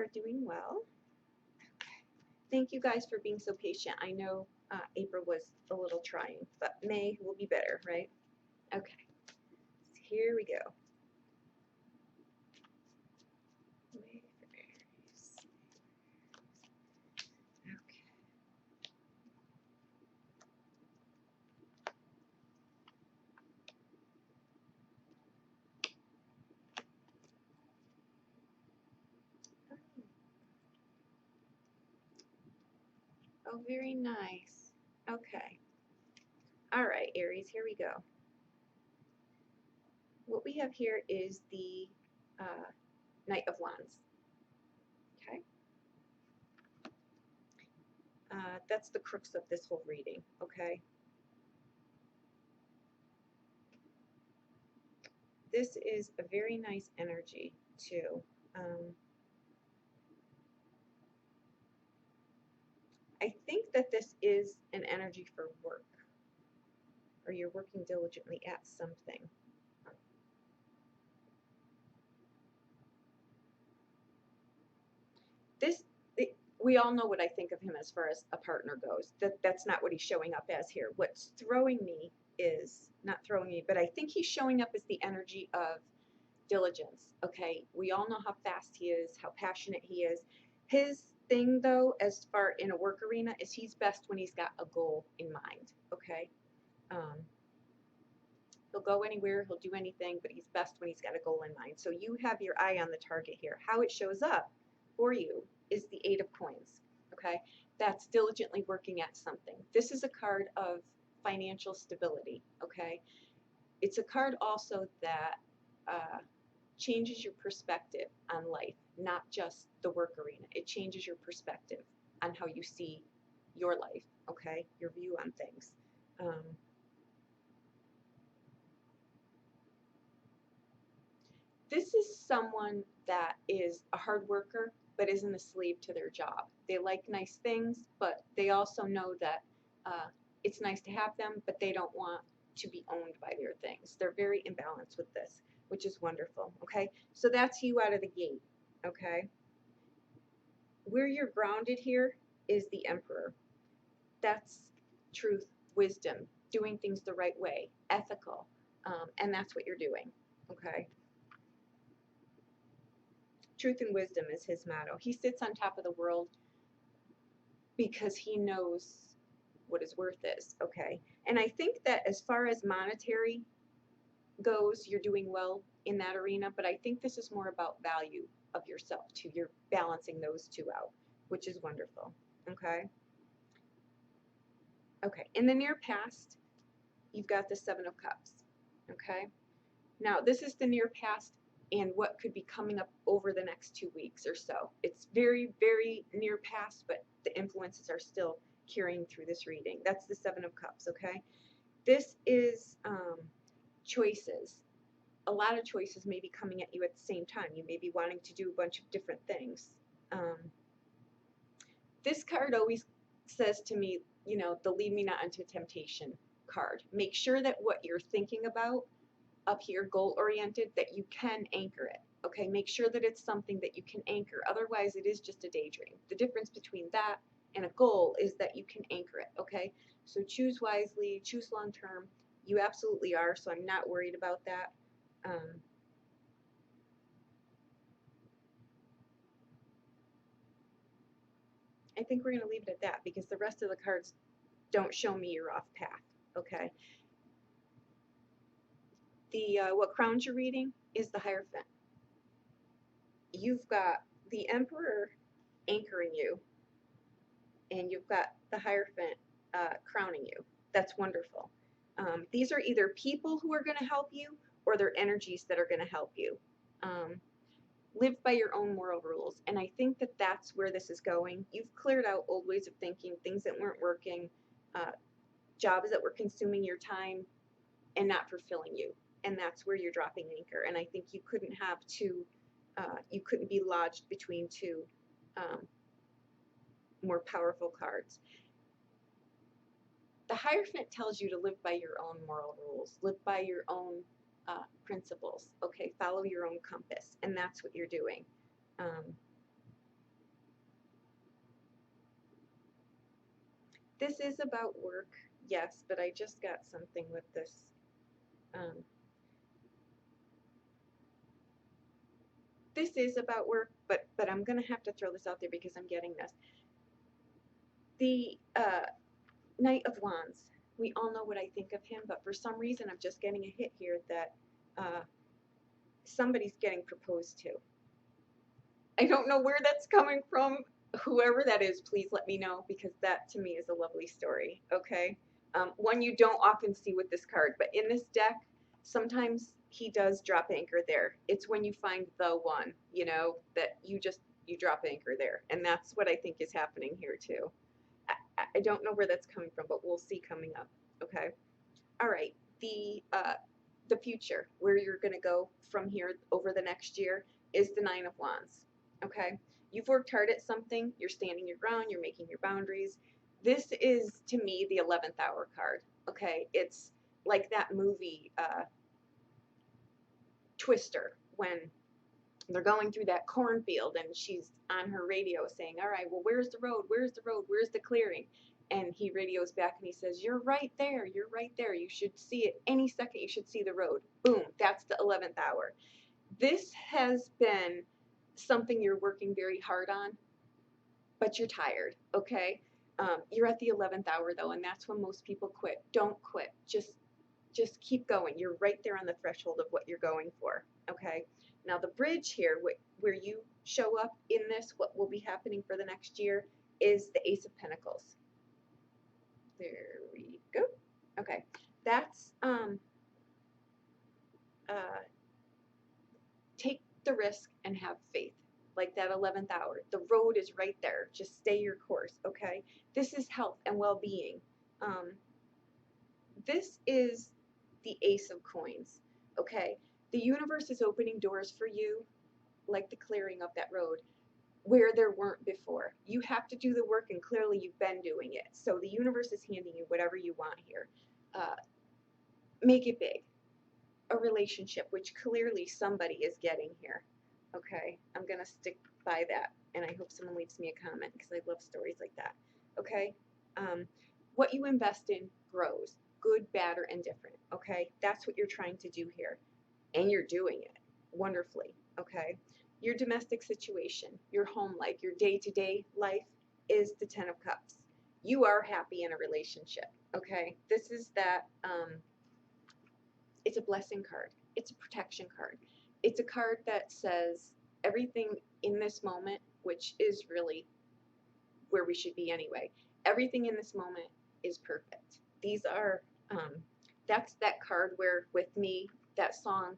are doing well. Thank you guys for being so patient. I know April was a little trying, but May will be better, right? Okay, so here we go. May for Aries. Okay. Oh, very nice. Okay. All right, Aries, here we go. What we have here is the Knight of Wands. Okay. That's the crux of this whole reading, okay? This is a very nice energy, too. I think that this is an energy for work, or you're working diligently at something. We all know what I think of him as far as a partner goes. That's not what he's showing up as here. What's throwing me is, not throwing me, but I think he's showing up as the energy of diligence. Okay, we all know how fast he is, how passionate he is. His thing, though, as far in a work arena, is he's best when he's got a goal in mind. Okay, he'll go anywhere, he'll do anything, but he's best when he's got a goal in mind. So you have your eye on the target here. How it shows up for you is the Eight of Coins. Okay, that's diligently working at something. This is a card of financial stability. Okay, it's a card also that changes your perspective on life, not just the work arena. It changes your perspective on how you see your life, okay, your view on things. This is someone that is a hard worker but isn't a slave to their job. They like nice things, but they also know that it's nice to have them, but they don't want to be owned by their things. They're very imbalanced with this, which is wonderful, okay? So that's you out of the gate, okay? Where you're grounded here is the Emperor. That's truth, wisdom, doing things the right way, ethical, and that's what you're doing, okay? Truth and wisdom is his motto. He sits on top of the world because he knows what his worth is, okay? And I think that as far as monetary goes, you're doing well in that arena, but I think this is more about value of yourself too. You're balancing those two out, which is wonderful, okay? Okay, in the near past, you've got the Seven of Cups, okay? Now, this is the near past and what could be coming up over the next 2 weeks or so. It's very, very near past, but the influences are still carrying through this reading. That's the Seven of Cups, okay? This is choices. A lot of choices may be coming at you at the same time. You may be wanting to do a bunch of different things. This card always says to me, you know, the lead me not into temptation card. Make sure that what you're thinking about up here, goal-oriented, that you can anchor it, okay? Make sure that it's something that you can anchor. Otherwise, it is just a daydream. The difference between that and a goal is that you can anchor it, okay? So choose wisely, choose long-term. You absolutely are, so I'm not worried about that. I think we're going to leave it at that because the rest of the cards don't show me you're off path, okay? The what crowns you're reading is the Hierophant. You've got the Emperor anchoring you, and you've got the Hierophant crowning you. That's wonderful. These are either people who are going to help you or they're energies that are going to help you. Live by your own moral rules, and I think that that's where this is going. You've cleared out old ways of thinking, things that weren't working, jobs that were consuming your time and not fulfilling you, and that's where you're dropping anchor. And I think you couldn't have two, you couldn't be lodged between two more powerful cards. The Hierophant tells you to live by your own moral rules, live by your own principles, okay? Follow your own compass, and that's what you're doing. This is about work, yes, but I just got something with this. Um, this is about work, but I'm gonna have to throw this out there because I'm getting this. The Knight of Wands. We all know what I think of him, but for some reason I'm just getting a hit here that uh, somebody's getting proposed to. I don't know where that's coming from. Whoever that is, please let me know because that to me is a lovely story. Okay. One you don't often see with this card, but in this deck, sometimes he does drop anchor there. It's when you find the one, you know, that you drop anchor there, and that's what I think is happening here too. I don't know where that's coming from, but we'll see coming up. Okay. All right. The future, where you're going to go from here over the next year, is the Nine of Wands. Okay. You've worked hard at something. You're standing your ground. You're making your boundaries. This is to me the 11th hour card. Okay. It's like that movie Twister when they're going through that cornfield and she's on her radio saying, all right, well, where's the road? Where's the road? Where's the clearing? And he radios back and he says, you're right there. You're right there. You should see it any second. You should see the road. Boom. That's the 11th hour. This has been something you're working very hard on, but you're tired. Okay. You're at the 11th hour though, and that's when most people quit. Don't quit. Just keep going. You're right there on the threshold of what you're going for. Okay. Now the bridge here, where you show up in this, what will be happening for the next year, is the Ace of Pentacles. There we go. Okay. That's take the risk and have faith. Like that 11th hour. The road is right there. Just stay your course. Okay. This is health and well-being. This is the Ace of Coins. Okay. The universe is opening doors for you, like the clearing of that road, where there weren't before. You have to do the work, and clearly you've been doing it. So the universe is handing you whatever you want here. Make it big. A relationship, which clearly somebody is getting here. Okay, I'm going to stick by that, and I hope someone leaves me a comment because I love stories like that. Okay, what you invest in grows, good, bad, or indifferent. Okay, that's what you're trying to do here, and you're doing it wonderfully. Okay, your domestic situation, your home life, your day-to-day life is the 10 of Cups. You are happy in a relationship. Okay, this is that. It's a blessing card. It's a protection card. It's a card that says everything in this moment, which is really where we should be anyway. Everything in this moment is perfect. These are, that's that card where with me, that song,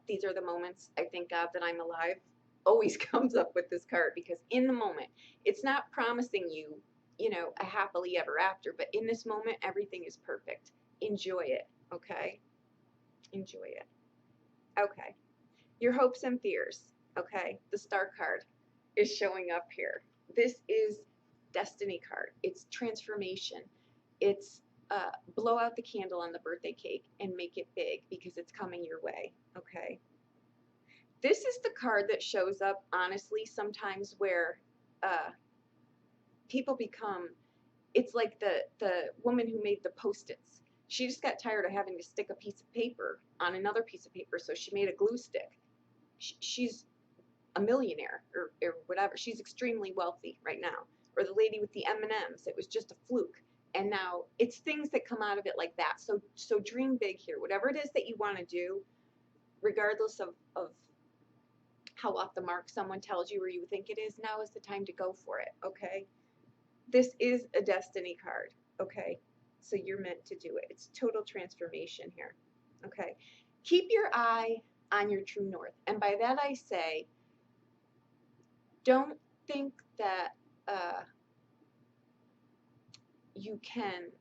these are the moments I thank God that I'm alive, always comes up with this card because in the moment, it's not promising you, you know, a happily ever after, but in this moment, everything is perfect. Enjoy it, okay? Enjoy it. Okay. Your hopes and fears. Okay. The Star card is showing up here. This is Destiny card. It's transformation. It's blow out the candle on the birthday cake and make it big because it's coming your way. Okay. This is the card that shows up, honestly, sometimes where people become, it's like the woman who made the Post-its. She just got tired of having to stick a piece of paper on another piece of paper, so she made a glue stick. She's a millionaire or whatever. She's extremely wealthy right now. Or the lady with the M&Ms, it was just a fluke. And now it's things that come out of it like that. So dream big here. Whatever it is that you want to do, regardless of how off the mark someone tells you or you think it is, now is the time to go for it, okay? This is a destiny card, okay? So you're meant to do it. It's total transformation here. Okay. Keep your eye on your true north. And by that I say, don't think that you can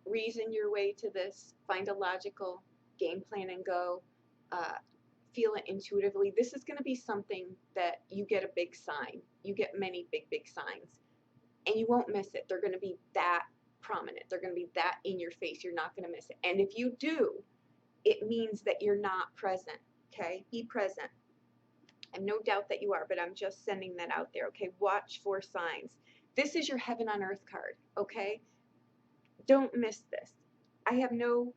reason your way to this, find a logical game plan and go. Feel it intuitively. This is going to be something that you get a big sign. You get many big signs. And you won't miss it. They're going to be that prominent. They're going to be that in your face. You're not going to miss it. And if you do, it means that you're not present. Okay? Be present. I have no doubt that you are, but I'm just sending that out there. Okay? Watch for signs. This is your heaven on earth card, okay? Don't miss this. I have no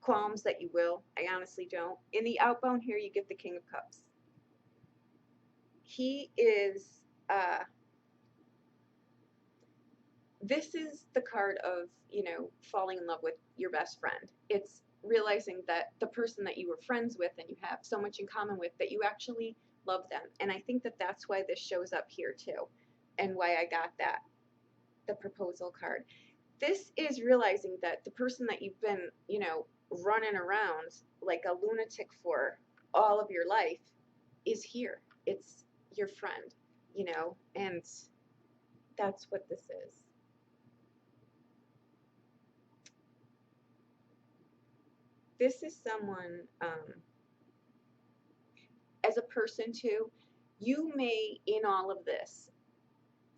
qualms that you will. I honestly don't. In the outbound here, you get the King of Cups. He is, this is the card of, you know, falling in love with your best friend. It's realizing that the person that you were friends with and you have so much in common with, that you actually love them. And I think that that's why this shows up here too, and why I got that, the proposal card. This is realizing that the person that you've been, you know, running around like a lunatic for all of your life is here. It's your friend, you know, and that's what this is. This is someone, as a person too, you may, in all of this,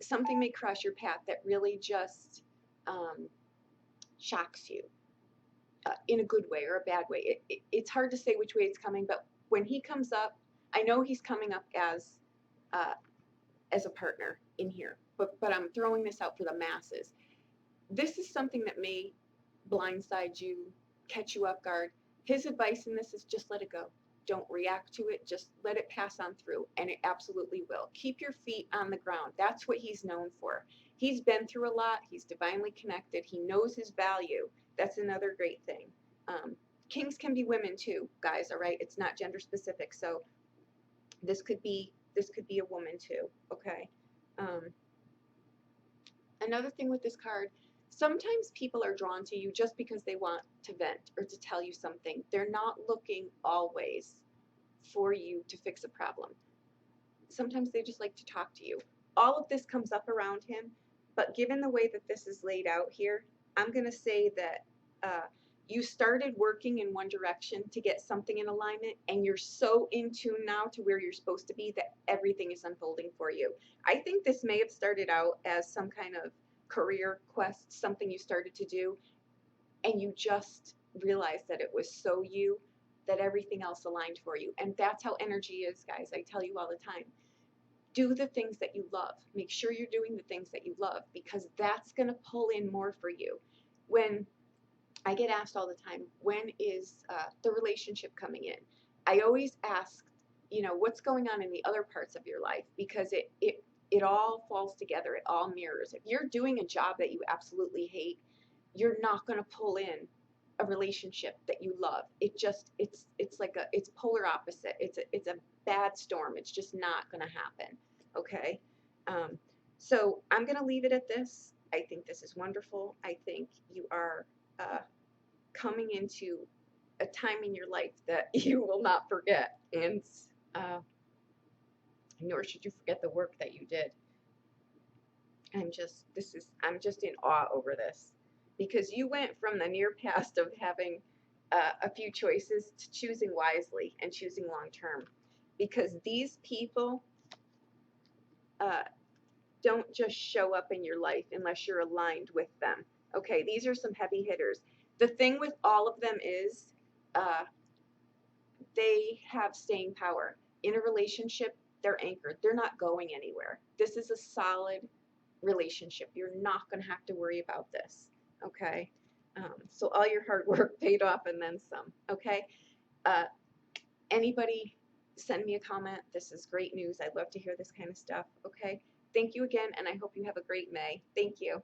something may cross your path that really just um, shocks you, in a good way or a bad way. It's hard to say which way it's coming, but when he comes up, I know he's coming up uh, as a partner in here, but I'm throwing this out for the masses. This is something that may blindside you, catch you off guard. His advice in this is just let it go. Don't react to it. Just let it pass on through, and it absolutely will. Keep your feet on the ground. That's what he's known for. He's been through a lot. He's divinely connected. He knows his value. That's another great thing. Kings can be women too, guys. All right, it's not gender specific. So this could be a woman too. Okay. Um, Another thing with this card, sometimes people are drawn to you just because they want to vent or to tell you something. They're not looking always for you to fix a problem. Sometimes they just like to talk to you. All of this comes up around him, but given the way that this is laid out here, I'm going to say that you started working in one direction to get something in alignment, and you're so in tune now to where you're supposed to be that everything is unfolding for you. I think this may have started out as some kind of career quest, something you started to do, and you just realized that it was so you that everything else aligned for you. And that's how energy is, guys. I tell you all the time, do the things that you love. Make sure you're doing the things that you love, because that's going to pull in more for you. When I get asked all the time, when is the relationship coming in? I always ask, you know, what's going on in the other parts of your life, because it all falls together. It all mirrors. If you're doing a job that you absolutely hate, you're not going to pull in a relationship that you love. It's like it's polar opposite. It's a bad storm. It's just not going to happen. Okay. Um, so I'm going to leave it at this. I think this is wonderful. I think you are uh, coming into a time in your life that you will not forget, and uh, nor should you forget the work that you did. I'm just in awe over this, because you went from the near past of having a few choices to choosing wisely and choosing long term, because these people uh, don't just show up in your life unless you're aligned with them. Okay, these are some heavy hitters. The thing with all of them is uh, they have staying power. In a relationship, they're anchored. They're not going anywhere. This is a solid relationship. You're not going to have to worry about this. Okay. So all your hard work paid off and then some. Okay. Uh, Anybody send me a comment. This is great news. I'd love to hear this kind of stuff. Okay. Thank you again, and I hope you have a great May. Thank you.